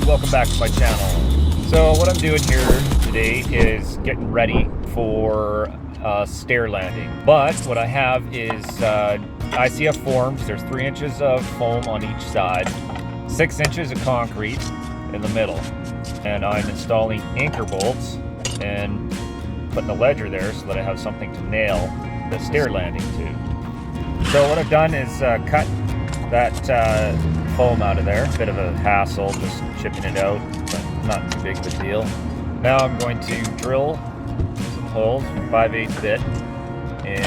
welcome back to my channel. So what I'm doing here today is getting ready for a stair landing. But what I have is ICF forms. There's 3 inches of foam on each side, 6 inches of concrete in the middle. And I'm installing anchor bolts and putting a ledger there so that I have something to nail the stair landing to. So what I've done is cut that foam out of there. Bit of a hassle just chipping it out, but not too big of a deal. Now I'm going to drill some holes with 5/8 bit and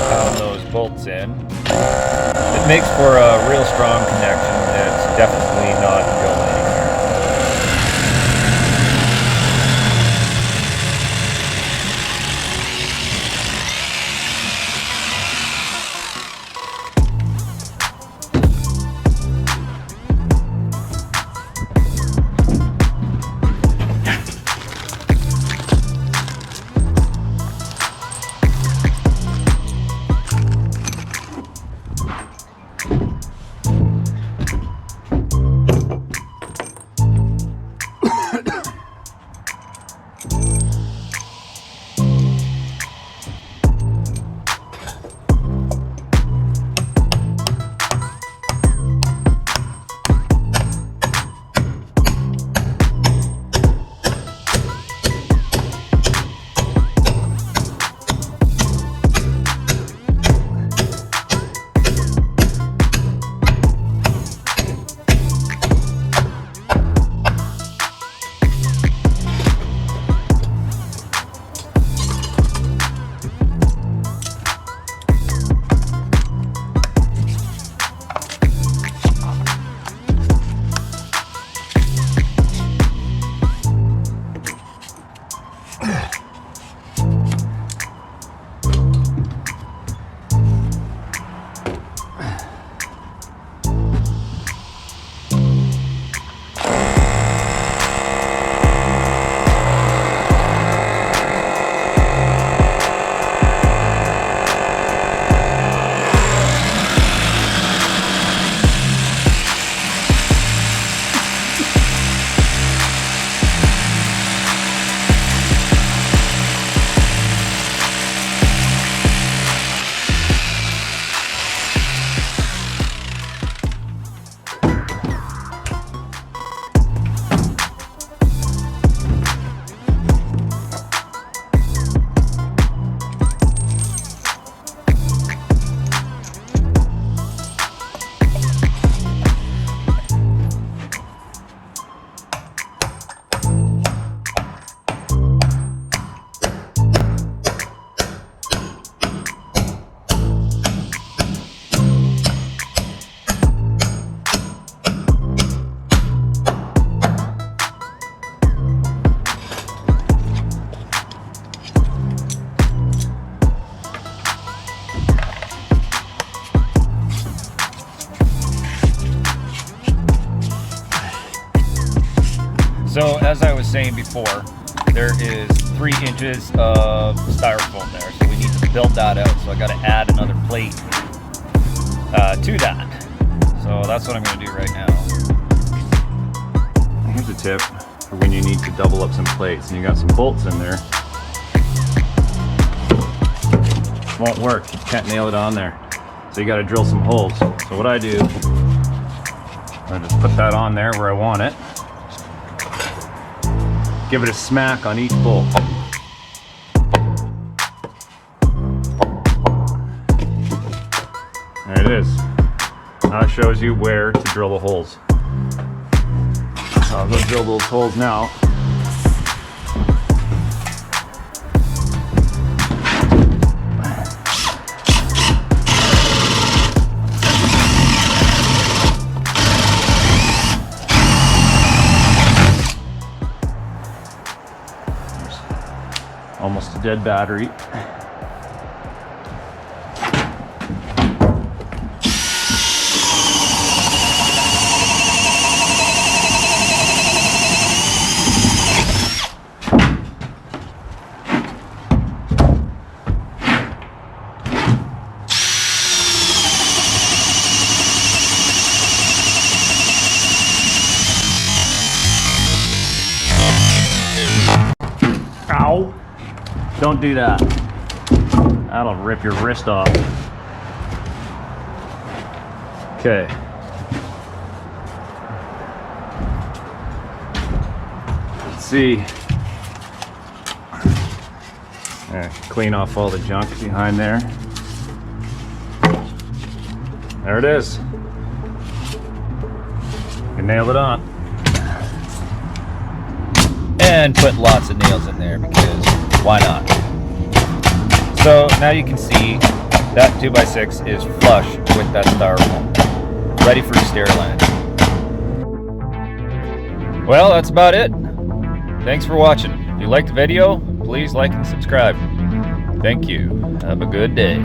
pound those bolts in. It makes for a real strong connection. It's definitely not going anywhere. So as I was saying before, there is 3 inches of styrofoam there, so we need to build that out. So I got to add another plate to that. So that's what I'm going to do right now. Here's a tip for when you need to double up some plates and you got some bolts in there. It won't work. You can't nail it on there. So you got to drill some holes. So what I do, I just put that on there where I want it. Give it a smack on each bolt. There it is. Now it shows you where to drill the holes. So I'll go drill those holes now. Almost a dead battery. Don't do that. That'll rip your wrist off. Okay. Let's see. Clean off all the junk behind there. There it is. You nailed it on. And put lots of nails in there because why not? So now you can see that 2x6 is flush with that styrofoam, ready for stair landing. Well, that's about it. Thanks for watching. If you liked the video, please like and subscribe. Thank you. Have a good day.